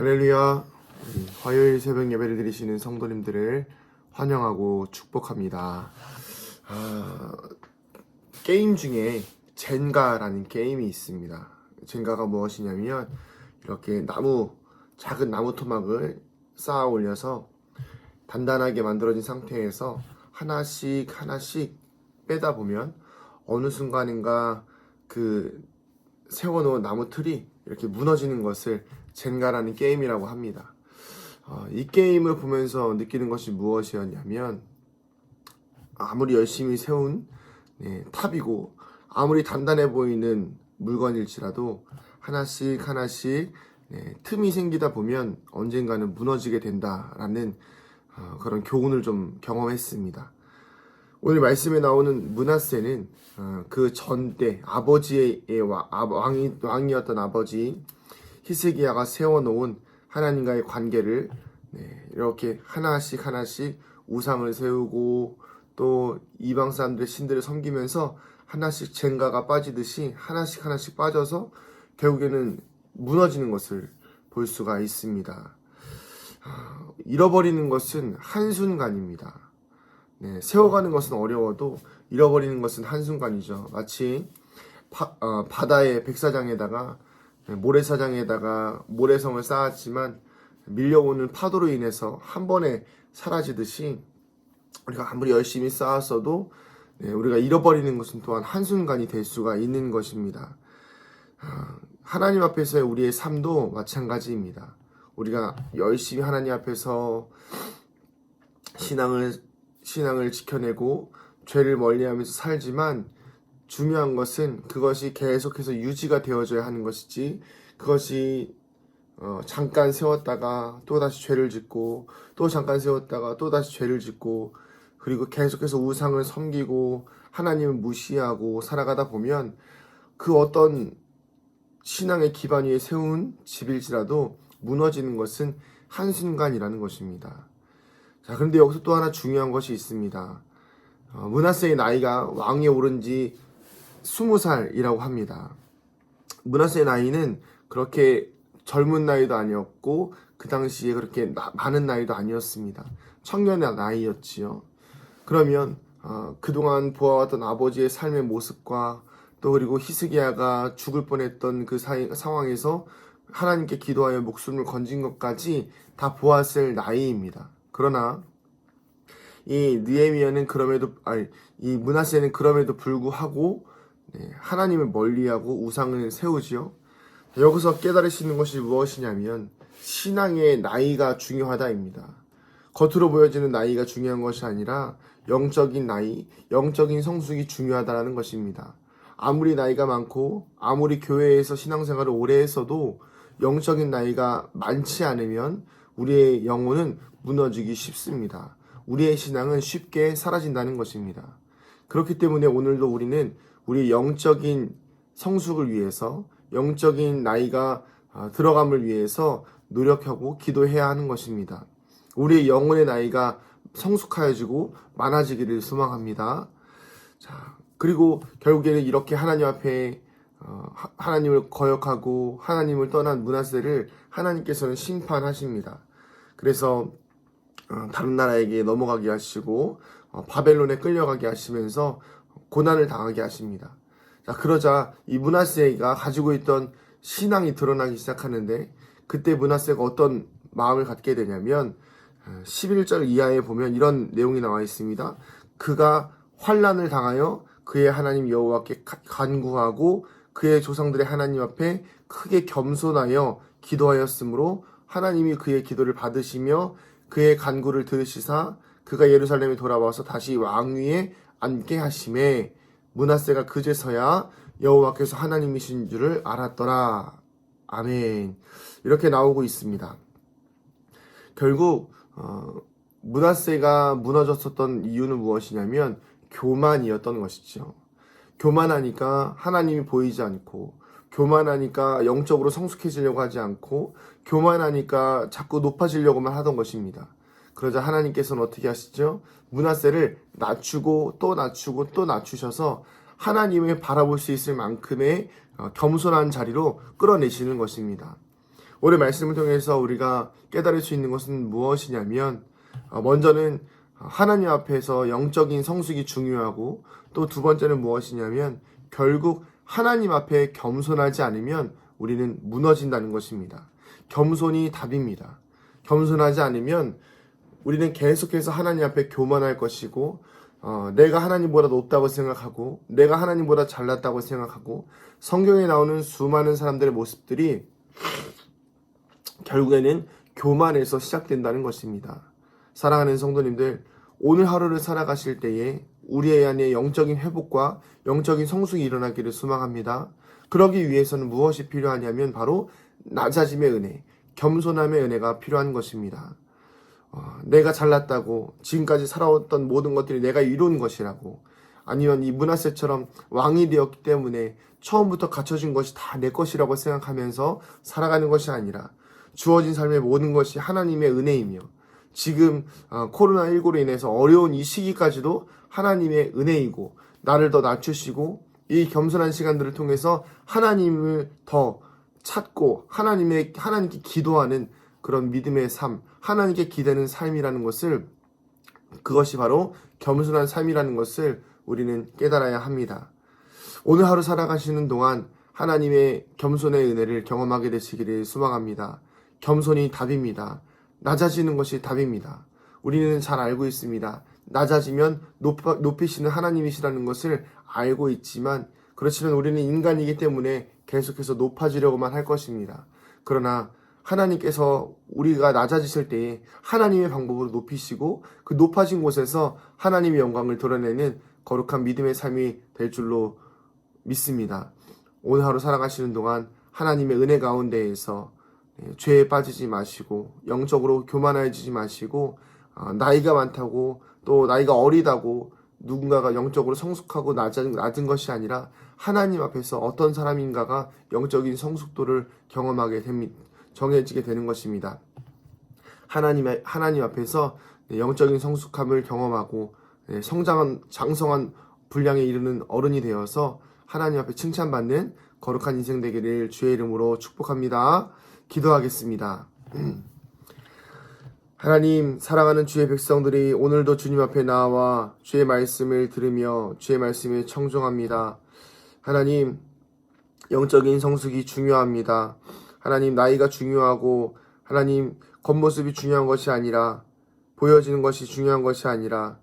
할렐루야. 화요일 새벽 예배를 드리시는 성도님들을 환영하고 축복합니다. 게임 중에 젠가라는 게임이 있습니다. 젠가가 무엇이냐면 이렇게 작은 나무 토막을 쌓아 올려서 단단하게 만들어진 상태에서 하나씩 빼다 보면 어느 순간인가 그 세워놓은 나무 틀이 이렇게 무너지는 것을 젠가라는 게임이라고 합니다. 이 게임을 보면서 느끼는 것이 무엇이었냐면 아무리 열심히 세운 탑이고 아무리 단단해 보이는 물건일지라도 하나씩 틈이 생기다 보면 언젠가는 무너지게 된다라는 그런 교훈을 좀 경험했습니다. 오늘 말씀에 나오는 므낫세는 그 전때 아버지의 왕이었던 아버지 히스기야가 세워놓은 하나님과의 관계를 이렇게 하나씩 우상을 세우고 또 이방 사람들의 신들을 섬기면서 하나씩 젠가가 빠지듯이 하나씩 빠져서 결국에는 무너지는 것을 볼 수가 있습니다. 잃어버리는 것은 한순간입니다. 세워가는 것은 어려워도 잃어버리는 것은 한순간이죠. 마치 바다의 백사장에다가 모래사장에다가 모래성을 쌓았지만 밀려오는 파도로 인해서 한 번에 사라지듯이 우리가 아무리 열심히 쌓았어도 우리가 잃어버리는 것은 또한 한순간이 될 수가 있는 것입니다. 하나님 앞에서의 우리의 삶도 마찬가지입니다. 우리가 열심히 하나님 앞에서 신앙을 지켜내고 죄를 멀리하면서 살지만 중요한 것은 그것이 계속해서 유지가 되어져야 하는 것이지 그것이 잠깐 세웠다가 또다시 죄를 짓고 또 잠깐 세웠다가 또다시 죄를 짓고 그리고 계속해서 우상을 섬기고 하나님을 무시하고 살아가다 보면 그 어떤 신앙의 기반 위에 세운 집일지라도 무너지는 것은 한순간이라는 것입니다. 자, 그런데 여기서 또 하나 중요한 것이 있습니다. 므낫세의 나이가 왕위에 오른 지 20살이라고 합니다. 므낫세의 나이는 그렇게 젊은 나이도 아니었고 그 당시에 그렇게 많은 나이도 아니었습니다. 청년의 나이였지요. 그러면 그동안 보아왔던 아버지의 삶의 모습과 또 그리고 히스기야가 죽을 뻔했던 그 상황에서 하나님께 기도하여 목숨을 건진 것까지 다 보았을 나이입니다. 그러나 이 므낫세는 그럼에도 불구하고 하나님을 멀리하고 우상을 세우지요. 여기서 깨달으시는 것이 무엇이냐면 신앙의 나이가 중요하다입니다. 겉으로 보여지는 나이가 중요한 것이 아니라 영적인 나이, 영적인 성숙이 중요하다는 것입니다. 아무리 나이가 많고 아무리 교회에서 신앙생활을 오래 했어도 영적인 나이가 많지 않으면 우리의 영혼은 무너지기 쉽습니다. 우리의 신앙은 쉽게 사라진다는 것입니다. 그렇기 때문에 오늘도 우리는 우리 영적인 성숙을 위해서 영적인 나이가 들어감을 위해서 노력하고 기도해야 하는 것입니다. 우리의 영혼의 나이가 성숙하여지고 많아지기를 소망합니다. 자, 그리고 결국에는 이렇게 하나님 앞에 하나님을 거역하고 하나님을 떠난 므낫세를 하나님께서는 심판하십니다. 그래서 다른 나라에게 넘어가게 하시고 바벨론에 끌려가게 하시면서 고난을 당하게 하십니다. 자, 그러자 이 므낫세가 가지고 있던 신앙이 드러나기 시작하는데 그때 므낫세가 어떤 마음을 갖게 되냐면 11절 이하에 보면 이런 내용이 나와 있습니다. 그가 환난을 당하여 그의 하나님 여호와께 간구하고 그의 조상들의 하나님 앞에 크게 겸손하여 기도하였으므로 하나님이 그의 기도를 받으시며 그의 간구를 들으시사 그가 예루살렘에 돌아와서 다시 왕위에 앉게 하심에 므낫세가 그제서야 여호와께서 하나님이신 줄을 알았더라. 아멘. 이렇게 나오고 있습니다. 결국 므낫세가 무너졌었던 이유는 무엇이냐면 교만이었던 것이죠. 교만하니까 하나님이 보이지 않고 교만하니까 영적으로 성숙해지려고 하지 않고 교만하니까 자꾸 높아지려고만 하던 것입니다. 그러자 하나님께서는 어떻게 하시죠? 므낫세를 낮추고 또 낮추셔서 하나님을 바라볼 수 있을 만큼의 겸손한 자리로 끌어내시는 것입니다. 오늘 말씀을 통해서 우리가 깨달을 수 있는 것은 무엇이냐면 먼저는 하나님 앞에서 영적인 성숙이 중요하고 또 두 번째는 무엇이냐면 결국 하나님 앞에 겸손하지 않으면 우리는 무너진다는 것입니다. 겸손이 답입니다. 겸손하지 않으면 우리는 계속해서 하나님 앞에 교만할 것이고 내가 하나님보다 높다고 생각하고 내가 하나님보다 잘났다고 생각하고 성경에 나오는 수많은 사람들의 모습들이 결국에는 교만에서 시작된다는 것입니다. 사랑하는 성도님들, 오늘 하루를 살아가실 때에 우리의 안에 영적인 회복과 영적인 성숙이 일어나기를 소망합니다. 그러기 위해서는 무엇이 필요하냐면 바로 낮아짐의 은혜, 겸손함의 은혜가 필요한 것입니다. 내가 잘났다고 지금까지 살아왔던 모든 것들이 내가 이룬 것이라고, 아니면 이 므낫세처럼 왕이 되었기 때문에 처음부터 갖춰진 것이 다 내 것이라고 생각하면서 살아가는 것이 아니라 주어진 삶의 모든 것이 하나님의 은혜이며 지금 코로나19로 인해서 어려운 이 시기까지도 하나님의 은혜이고 나를 더 낮추시고 이 겸손한 시간들을 통해서 하나님을 더 찾고 하나님께 기도하는 그런 믿음의 삶, 하나님께 기대는 삶이라는 것을, 그것이 바로 겸손한 삶이라는 것을 우리는 깨달아야 합니다. 오늘 하루 살아가시는 동안 하나님의 겸손의 은혜를 경험하게 되시기를 소망합니다. 겸손이 답입니다. 낮아지는 것이 답입니다. 우리는 잘 알고 있습니다. 낮아지면 높이시는 하나님이시라는 것을 알고 있지만 그렇지만 우리는 인간이기 때문에 계속해서 높아지려고만 할 것입니다. 그러나 하나님께서 우리가 낮아지실 때에 하나님의 방법으로 높이시고 그 높아진 곳에서 하나님의 영광을 드러내는 거룩한 믿음의 삶이 될 줄로 믿습니다. 오늘 하루 살아가시는 동안 하나님의 은혜 가운데에서 죄에 빠지지 마시고 영적으로 교만해지지 마시고 나이가 많다고 또 나이가 어리다고 누군가가 영적으로 성숙하고 낮은 것이 아니라 하나님 앞에서 어떤 사람인가가 영적인 성숙도를 경험하게 됩니다. 정해지게 되는 것입니다. 하나님 앞에서 영적인 성숙함을 경험하고 장성한 분량에 이르는 어른이 되어서 하나님 앞에 칭찬받는 거룩한 인생 되기를 주의 이름으로 축복합니다. 기도하겠습니다. 하나님, 사랑하는 주의 백성들이 오늘도 주님 앞에 나와 주의 말씀을 들으며 주의 말씀에 청종합니다. 하나님, 영적인 성숙이 중요합니다. 하나님, 나이가 중요하고 하나님, 겉모습이 중요한 것이 아니라 보여지는 것이 중요한 것이 아니라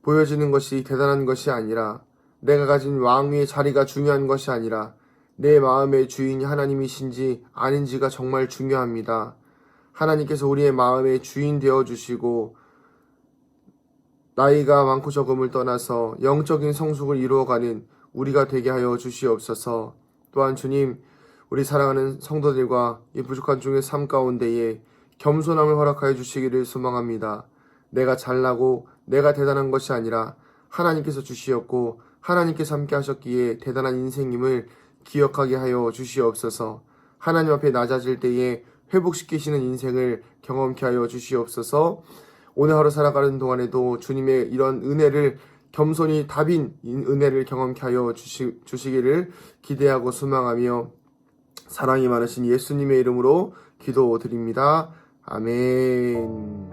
보여지는 것이 대단한 것이 아니라 내가 가진 왕위의 자리가 중요한 것이 아니라 내 마음의 주인이 하나님이신지 아닌지가 정말 중요합니다. 하나님께서 우리의 마음의 주인 되어주시고 나이가 많고 적음을 떠나서 영적인 성숙을 이루어가는 우리가 되게 하여 주시옵소서. 또한 주님, 우리 사랑하는 성도들과 이 부족한 중의 삶 가운데에 겸손함을 허락하여 주시기를 소망합니다. 내가 잘나고 내가 대단한 것이 아니라 하나님께서 주시었고 하나님께서 함께 하셨기에 대단한 인생임을 기억하게 하여 주시옵소서. 하나님 앞에 낮아질 때에 회복시키시는 인생을 경험케 하여 주시옵소서. 오늘 하루 살아가는 동안에도 주님의 이런 은혜를, 겸손이 답인 은혜를 경험케 하여 주시기를 기대하고 소망하며 사랑이 많으신 예수님의 이름으로 기도드립니다. 아멘.